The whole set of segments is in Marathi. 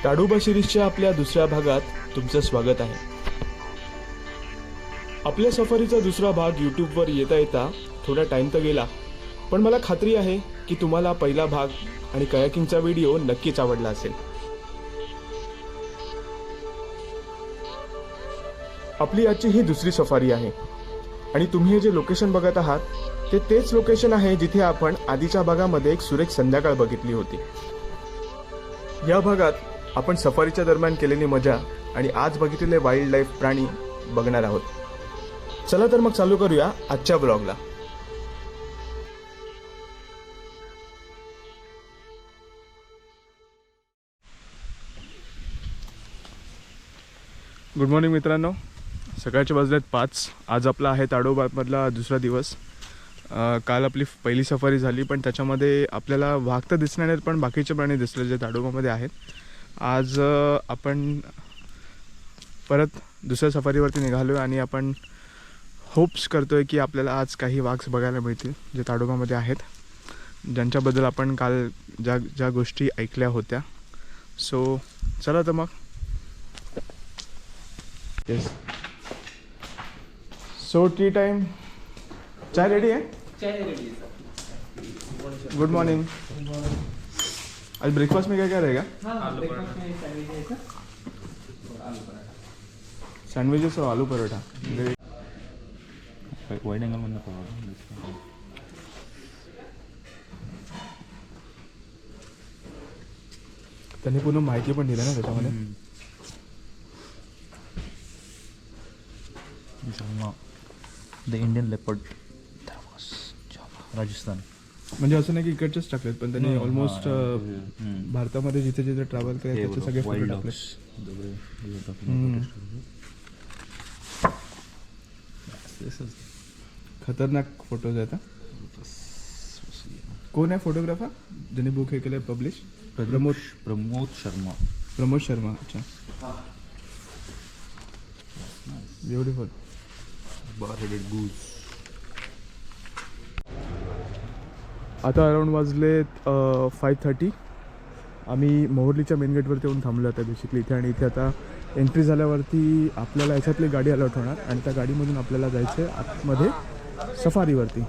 ताडोबा सिरीजच्या आपल्या दुसऱ्या भागात तुमचं स्वागत आहे. आपल्या सफारीचा दुसरा भाग यूट्यूबवर येता थोडा टाइम तर गेला, पण मला खात्री आहे की तुम्हाला पहिला भाग आणि कयाकिंगचा व्हिडिओ नक्कीच आवडला असेल. आपली आजची ही दुसरी सफारी आहे आणि तुम्ही हे जे लोकेशन बघत आहात ते तेच लोकेशन आहे जिथे आपण आधीच्या भागामध्ये एक सुरेख संध्याकाळ बघितली होती. या भागात आपण सफारीच्या दरम्यान केलेली मजा आणि आज बघितलेले वाईल्ड लाईफ प्राणी बघणार आहोत. चला तर मग चालू करूया आजच्या ब्लॉगला. गुड मॉर्निंग मित्रांनो. सकाळचे वाजलेत 5. आज आपला आहे ताडोबामधला दुसरा दिवस. काल आपली पहिली सफारी झाली, पण त्याच्यामध्ये आपल्याला वाघ तर दिसणार नाहीत, पण बाकीचे प्राणी दिसले जे ताडोबामध्ये आहेत. आज आपण परत दुसऱ्या सफारीवरती निघालो आहे आणि आपण होप्स करतो आहे की आपल्याला आज काही वाघ बघायला मिळतील जे ताडोबामध्ये आहेत, ज्यांच्याबद्दल आपण काल ज्या गोष्टी ऐकल्या होत्या. सो चला तर मग. येस. So tea time. चाय रेडी आहे? चाय रेडी है. Good morning. आज ब्रेकफास्ट में क्या क्या रहेगा? ब्रेकफास्ट में सैंडविच है सर, आलू पराठा. सैंडविचेस और आलू परोठा. वाइड एंगल में पकड़ो. त्यांनी पूर्ण माहिती पण दिली ना त्याच्यामध्ये. The Indian leopard, Rajasthan. म्हणजे असं नाही की इकडचेच टाकलेत, पण त्यांनी ऑलमोस्ट भारतामध्ये जिथे जिथे ट्रॅव्हल केले त्याचे सगळे फोटो टाकले. खतरनाक फोटोज आहेत. कोण आहे फोटोग्राफर ज्यांनी बुक हे केलं पब्लिश? प्रमोद शर्मा. प्रमोद शर्मा. अच्छा, ब्युटिफुल. बार-हेडेड गूज. आता अराउंड वाजलेत 5:30. आम्ही मोहर्लीच्या मेन गेटवरती येऊन थांबलो आता बेसिकली इथे. आणि इथे आता एंट्री झाल्यावरती आपल्याला याच्यातली गाडी अलॉट होणार आणि त्या गाडीमधून आपल्याला जायचं आहे आतमध्ये सफारीवरती.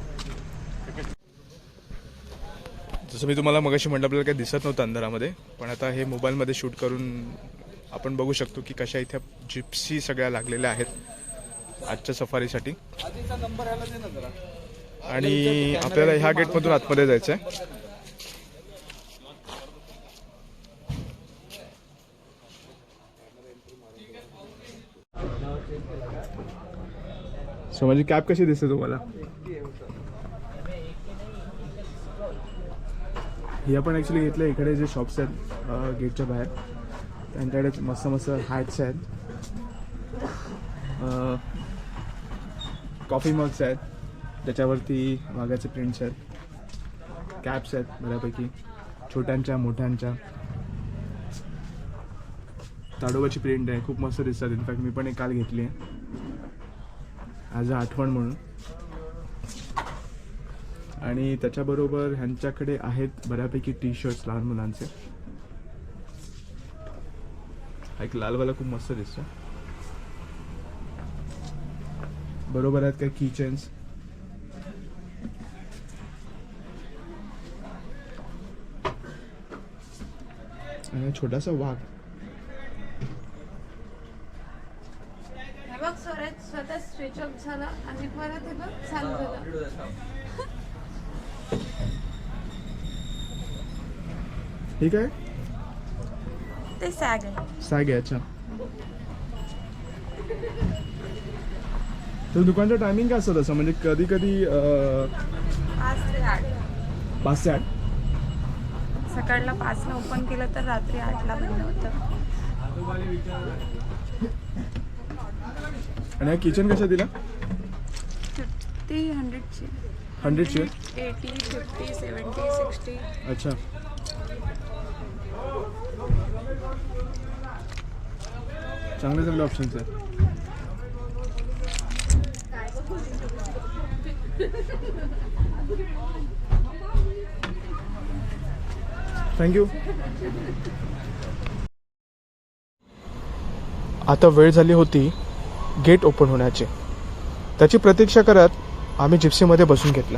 जसं मी तुम्हाला मगाशी म्हटलं, आपल्याला काही दिसत नव्हतं अंधारामध्ये, पण आता हे मोबाईलमध्ये शूट करून आपण बघू शकतो की कशा इथे जिप्सी सगळ्या लागलेल्या आहेत आजच्या सफारीसाठी. आणि आपल्याला ह्या गेटमधून आतमध्ये जायचं आहे. सो माझी कॅब कशी दिसते तुम्हाला? ही आपण ॲक्च्युली घेतलं. इकडे जे शॉप्स आहेत गेटच्या बाहेर, त्यांच्याकडे मस्त मस्त हॅट्स आहेत, कॉफी मग्स आहेत, त्याच्यावरती वाघाचे प्रिंट्स आहेत, कॅप्स आहेत बऱ्यापैकी छोट्यांच्या मोठ्यांच्या. ताडोबाची प्रिंट आहे, खूप मस्त दिसतात. इनफॅक्ट मी पण एक काल घेतली आहे ॲज अ आठवण म्हणून. आणि त्याच्याबरोबर ह्यांच्याकडे आहेत बऱ्यापैकी टी शर्ट्स लहान मुलांचे. एक लालवाला खूप मस्त दिसतो. बरोबर आहेत काही की चेन्स. आणि छोटासा वाघ. बघ स्वतः स्विच ऑफ झाला आणि परत हे बघ चालू झालं. ठीक आहे. ते सॅग आहे. सॅग आहे. अच्छा, तर दुकानचं टायमिंग काय असतं तसं? म्हणजे कधी कधी 5 ते 8. 5 ते 8. सकाळला 5ला ओपन केलं तर रात्री 8ला बंद होतं. आणि किचन कशा दिला? 100ची. 100ची? 80, 50, 70, 60. अच्छा, चांगले चांगले ऑप्शन्स आहेत. थँक्यू. आता वेळ झाली होती गेट ओपन होण्याची. त्याची प्रतीक्षा करत आम्ही जिप्सीमध्ये बसून घेतलं.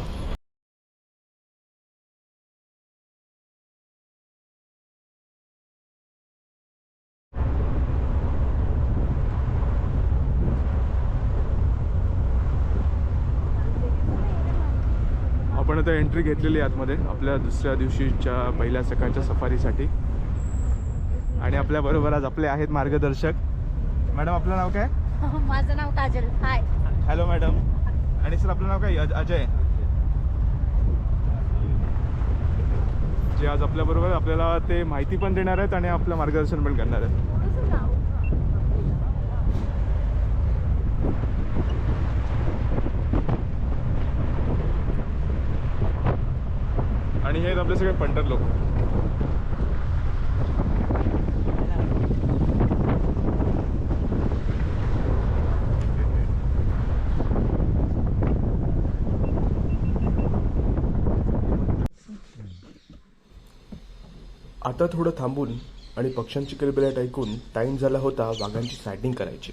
आपण आता एंट्री घेतलेली आहे आतमध्ये आपल्या दुसऱ्या दिवशीच्या पहिल्या सकाळच्या सफारीसाठी. आणि आपल्याबरोबर आज आपले आहेत मार्गदर्शक. मॅडम आपलं नाव काय? माझं नाव काजल. हाय. Hello madam. आणि सर आपलं नाव काय? अजय. जे आज आपल्याबरोबर आपल्याला ते माहिती पण देणार आहेत आणि आपलं मार्गदर्शन पण करणार आहेत. आणि हे आहेत आपले सगळे पंटर लोक. आता थोडं थांबून आणि पक्ष्यांची किलबिलाट ऐकून टाइम झाला होता वाघांची सायटिंग करायची.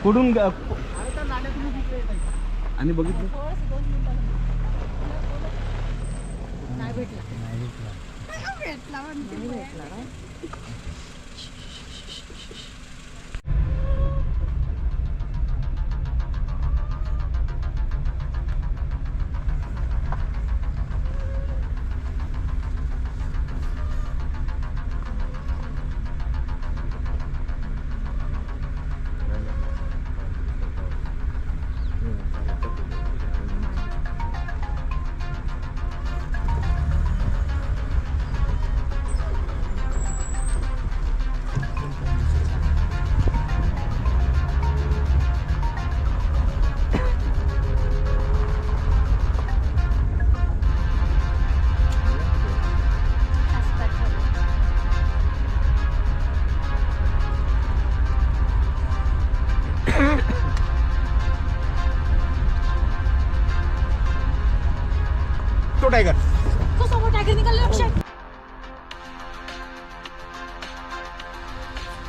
कुठून आणि बघितलं नाही भेटला. तो टायगर. तो समोर टायगर निघाला. अक्षय.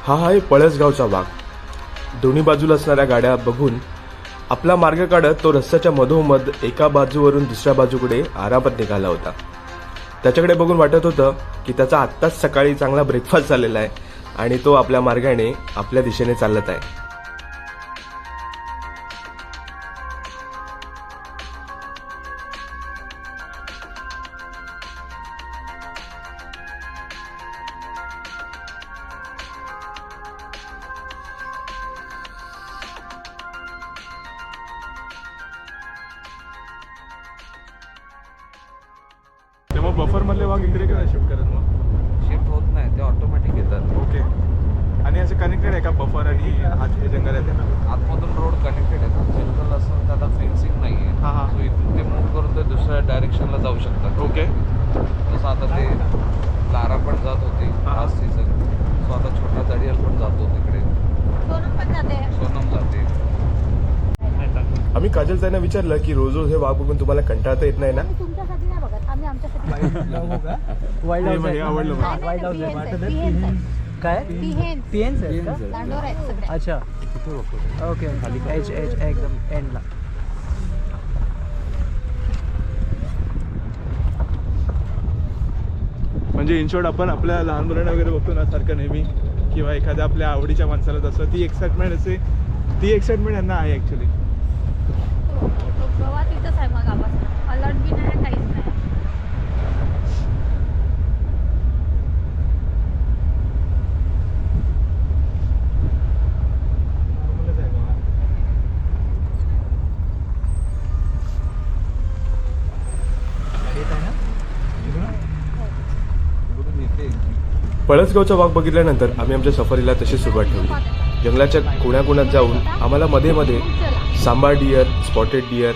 हा आहे पळसगावचा वाघ. दोन्ही बाजूला असणाऱ्या गाड्या बघून आपला मार्ग काढत तो रस्त्याच्या मधोमध एका बाजूवरून दुसऱ्या बाजूकडे आरामात निघाला होता. त्याच्याकडे बघून वाटत होतं की त्याचा आत्ताच सकाळी चांगला ब्रेकफास्ट झालेला आहे आणि तो आपल्या मार्गाने आपल्या दिशेने चालत आहे. तेव्हा बफर मधले वाघ इकडे काय शिफ्ट करत मग? शिफ्ट होत नाही, ते ऑटोमॅटिक येतात. ओके. आणि असं कनेक्टेड आहे का बफर आणि आज हे जंगल आहे ते? आतमधून रोड कनेक्टेड आहे. जंगल असं त्याला फेन्सिंग नाही आहे. हां हां. सो इथून ते मूव्ह करून ते दुसऱ्या डायरेक्शनला जाऊ शकतात. ओके. जसं आता ते लारा पण जात होती आज सीझन. सो आता छोटा दडियल पण जातो तिकडे. सोनम पण जाते. सोनम जाते. आम्ही काजल ताईंना विचारलं की रोज रोज हे वाघ बघून तुम्हाला कंटाळता येत नाही ना? आम्ही तुमच्यासाठी नाही बघत, आम्ही आमच्यासाठी बघतो. वाईल्ड हाऊस हे आवडलं मला. नाही, नाही, हाऊस आहे. पिहेन्स आहेत, पिहेन्स आहेत. काय पिहेन्स. पीएन्स आहेत का? दांडोर आहेत सगळे. अच्छा ओके खाली एच एच एकदम एंडला. म्हणजे इन शॉर्ट आपण आपल्या लहान मुलांना वगैरे बघतो ना सारखं नेहमी किंवा एखाद्या आपल्या आवडीच्या माणसाला तसं ती एक्साइटमेंट यांना आहे ॲक्च्युली. गोवा तिथंच आहे मग आपासून. अलर्ट बी नाही, काहीच नाही. पळसगावचा वाघ बघितल्यानंतर आम्ही आमच्या सफारीला तशी सुरुवात ठेवली. जंगलाच्या कोण्याकोण्यात जाऊन आम्हाला मध्ये मध्ये सांबार डिअर, स्पॉटेड डिअर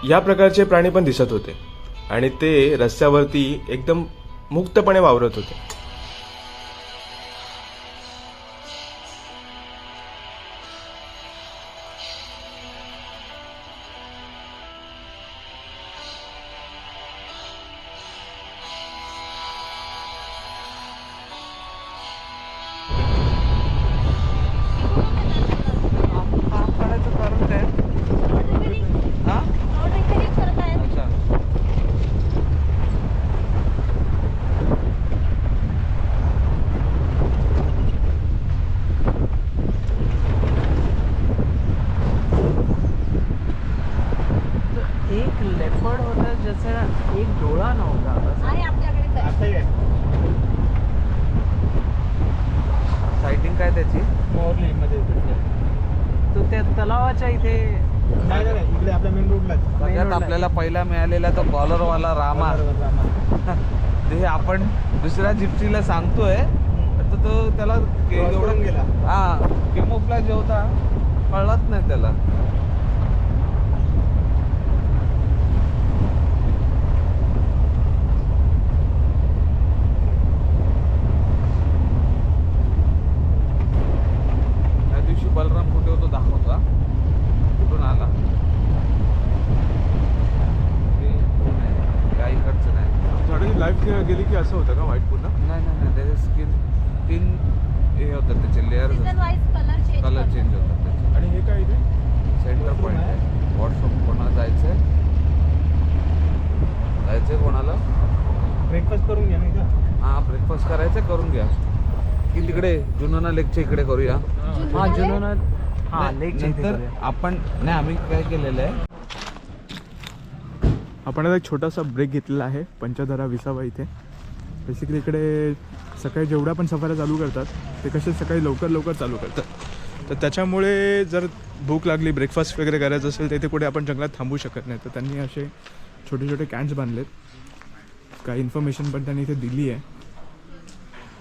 या प्रकारचे प्राणी पण दिसत होते आणि ते रस्त्यावरती एकदम मुक्तपणे वावरत होते. काढायचं कारण काय? हा? अच्छा. एक लेपर्ड होता ज्याचा एक डोळा नव्हता. सायटिंग काय त्याची? तो त्या तलावाच्या इथे इकडे आपल्या मेन रोडला सगळ्यात आपल्याला पहिला मिळालेला तो कॉलरवाला रामा. ते आपण दुसऱ्या जिप्सीला सांगतोय तर तो त्याला एवढं गेला. हा केमोफ्लॅज होता, कळत नाही त्याला. त्या दिवशी बलराम कुठे होतो दाखवता, कुठून आला ते नाही, काही खर्च नाही. झाडाची लाईफ गेली की असं होतं का व्हाईट पूर्ण? नाही नाही नाही, त्याचे स्किन 3 हे होतात, त्याचे लेअर कलर चेंज होतात त्याचे. आणि हे काय इथे सेंटर पॉईंट आहे. व्हॉट्सअप कोणाला जायचंय कोणाला? ब्रेकफास्ट करून घ्या नाही का? हा, ब्रेकफास्ट करायचं, करून घ्या. की तिकडे जुनोना लेकच्या इकडे करूया. हा जुनोना नंतर आपण नाही, आम्ही काय केलेलं आहे, आपण आता एक छोटासा ब्रेक घेतलेला आहे पंचधारा विसावा इथे. बेसिकली इकडे सकाळी जेवढ्या पण सफाऱ्या चालू करतात ते कसे सकाळी लवकर चालू करतात. तर त्याच्यामुळे जर भूक लागली, ब्रेकफास्ट वगैरे करायचं असेल तर इथे कुठे आपण जंगलात थांबू शकत नाही. तर त्यांनी असे छोटे छोटे कॅन्स बांधलेत. काही इन्फॉर्मेशन पण त्यांनी इथे दिली आहे.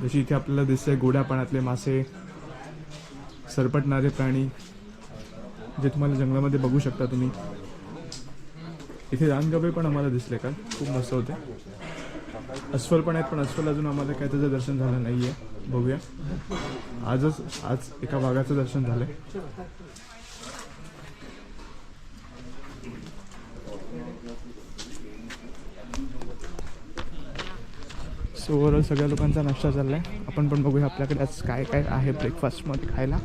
जशी इथे आपल्याला दिसतंय गोड्या पाण्यातले मासे, सरपटणारे प्राणी जे तुम्हाला जंगलामध्ये बघू शकता तुम्ही. इथे रानगवे पण आम्हाला दिसले का, खूप मस्त होते. अस्वल पण आहेत, पण अस्वल अजून आम्हाला काय त्याचं दर्शन झालं नाही आहे. बघूया. आज एका वाघाचं दर्शन झालं. सो ओव्हरऑल सगळ्या लोकांचा नाश्ता चालला आहे. आपण पण बघूया आपल्याकडे आज काय काय आहे ब्रेकफास्टमध्ये खायला.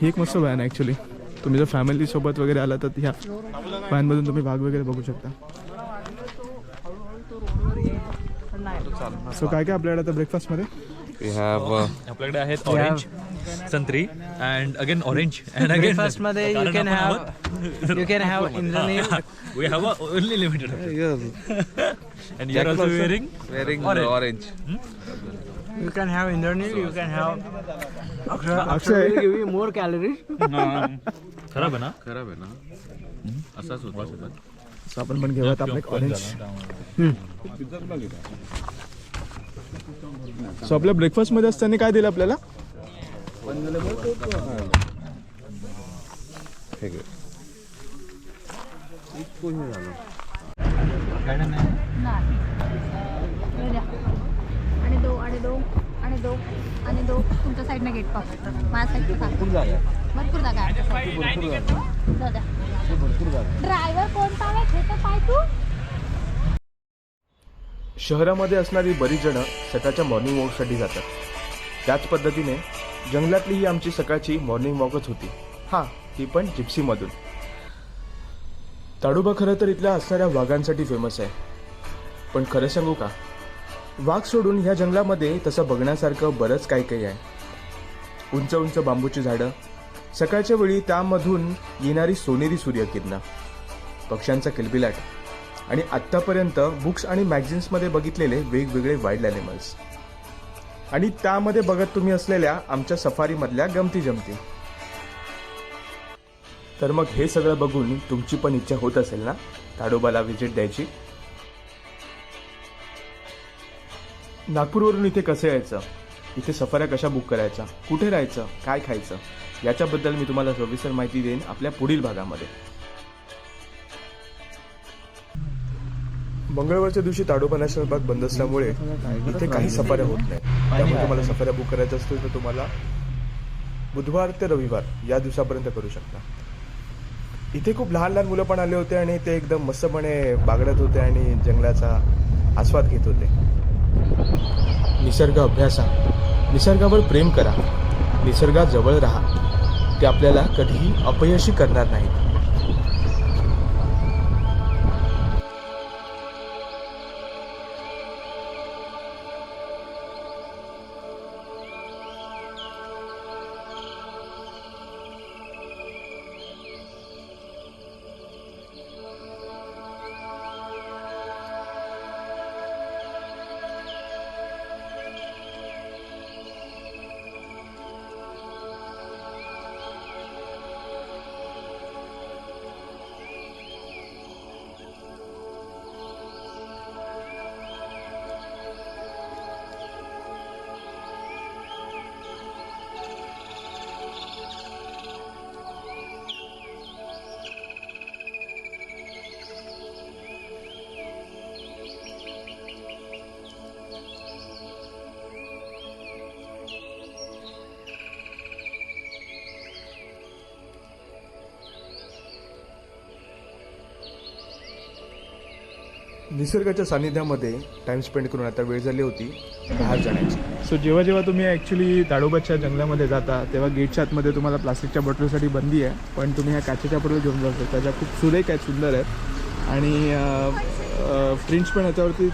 ही एक मस्त व्हॅन आहे ॲक्च्युली. तुम्ही जर फॅमिलीसोबत वगैरे आला तर ह्या व्हॅनमधून तुम्ही वाघ वगैरे बघू शकता. सो काय काय आपल्याकडे आता ब्रेकफास्टमध्ये? वी हॅव आपल्याकडे आहेत ऑरेंज, संत्री and again orange and again breakfast मध्ये you can have Indraneel. We have only limited and you are also wearing orange. You can have Indranil, you can have Akshay will give you more calories. खराब आहे ना? खराब आहे ना, असाच होता. सो आपण पण घेऊयात आपले ऑरेंज. सो आपल्या ब्रेकफास्टमध्ये असताना काय दिलं आपल्याला? आणि दो तुमच्या साईडने गेट पास, माझ्या साईडने भरपूर जागा आहे. ड्रायव्हर कोणता आहे हे तर पाय तू. शहरामध्ये असणारी बरीच जणं सकाळच्या मॉर्निंग वॉकसाठी जातात. त्याच पद्धतीने जंगलातली ही आमची सकाळची मॉर्निंग वॉकच होती. हां, ही पण जिप्सीमधून. ताडोबा खरं तर इथल्या असणाऱ्या वाघांसाठी फेमस आहे. पण खरं सांगू का, वाघ सोडून ह्या जंगलामध्ये तसं बघण्यासारखं बरंच काही काही आहे. उंच उंच बांबूची झाडं, सकाळच्या वेळी त्यामधून येणारी सोनेरी सूर्यकिरणं, पक्ष्यांचा किलबिलाट आणि आत्तापर्यंत बुक्स आणि मॅगझिन्समध्ये बघितलेले वेगवेगळे वाईल्ड ॲनिमल्स आणि त्यामध्ये बघत तुम्ही असलेल्या आमच्या सफारीमधल्या गमती जमती. तर मग हे सगळं बघून तुमची पण इच्छा होत असेल ना ताडोबाला व्हिजिट द्यायची? नागपूरवरून इथे कसं यायचं, इथे सफाऱ्या कशा बुक करायच्या, कुठे राहायचं, काय खायचं, याच्याबद्दल मी तुम्हाला सविस्तर माहिती देईन आपल्या पुढील भागामध्ये. मंगळवारच्या दिवशी ताडोबा नॅशनल पार्क बंद असल्यामुळे इथे काही सफाऱ्या होत नाही. त्यामुळे तुम्हाला सफाऱ्या बुक करायच्या असतील तर तुम्हाला बुधवार ते रविवार या दिवसापर्यंत करू शकता. इथे खूप लहान लहान मुलं पण आले होते आणि ते एकदम मस्तपणे बागडत होते आणि जंगलाचा आस्वाद घेत होते. निसर्ग अभ्यासा, निसर्गावर प्रेम करा, निसर्गाजवळ राहा, ते आपल्याला कधीही अपयशी करणार नाहीत. निसर्गाच्या सानिध्यामध्ये टाइम स्पेंड करून आता वेळ झाली होती बाहेर जाण्याची. सो जेव्हा जेव्हा तुम्ही ॲक्च्युली ताडोबाच्या जंगलामध्ये जाता तेव्हा गेटच्या आतमध्ये तुम्हाला प्लास्टिकच्या बॉटलसाठी बंदी आहे, पण तुम्ही ह्या काचेच्या बॉटल घेऊन जाऊ शकता. त्या खूप सुरेख आहेत, सुंदर आहेत आणि प्रिंट्स पण ह्याच्यावरती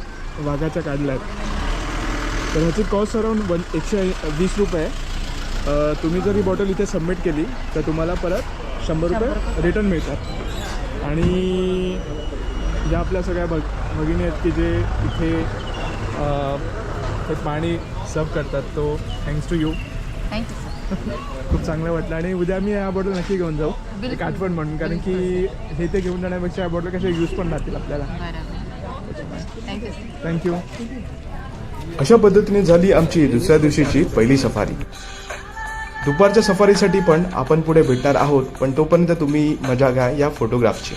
वाघाच्या काढल्या आहेत. तर ह्याची कॉस्ट अराऊंड 120 रुपये. तुम्ही जर ही बॉटल इथे सबमिट केली तर तुम्हाला परत 100 रुपये रिटर्न मिळतात. आणि ज्या आपल्या सगळ्या भगिनी आहेत की जे इथे ते पाणी सर्व करतात, तो thanks to you. Thank you sir. खूप चांगलं वाटलं आणि उद्या मी या बॉटल नक्की घेऊन जाऊ, एक आठवण म्हणून, कारण की हे ते घेऊन जाण्यापेक्षा या बॉटल कशा यूज पण राहतील आपल्याला. Thank you sir. थँक्यू. अशा पद्धतीने झाली आमची दुसऱ्या दिवशीची पहिली सफारी. दुपारच्या सफारीसाठी पण आपण पुढे भेटणार आहोत, पण तोपर्यंत तुम्ही मजा घ्या या फोटोग्राफची.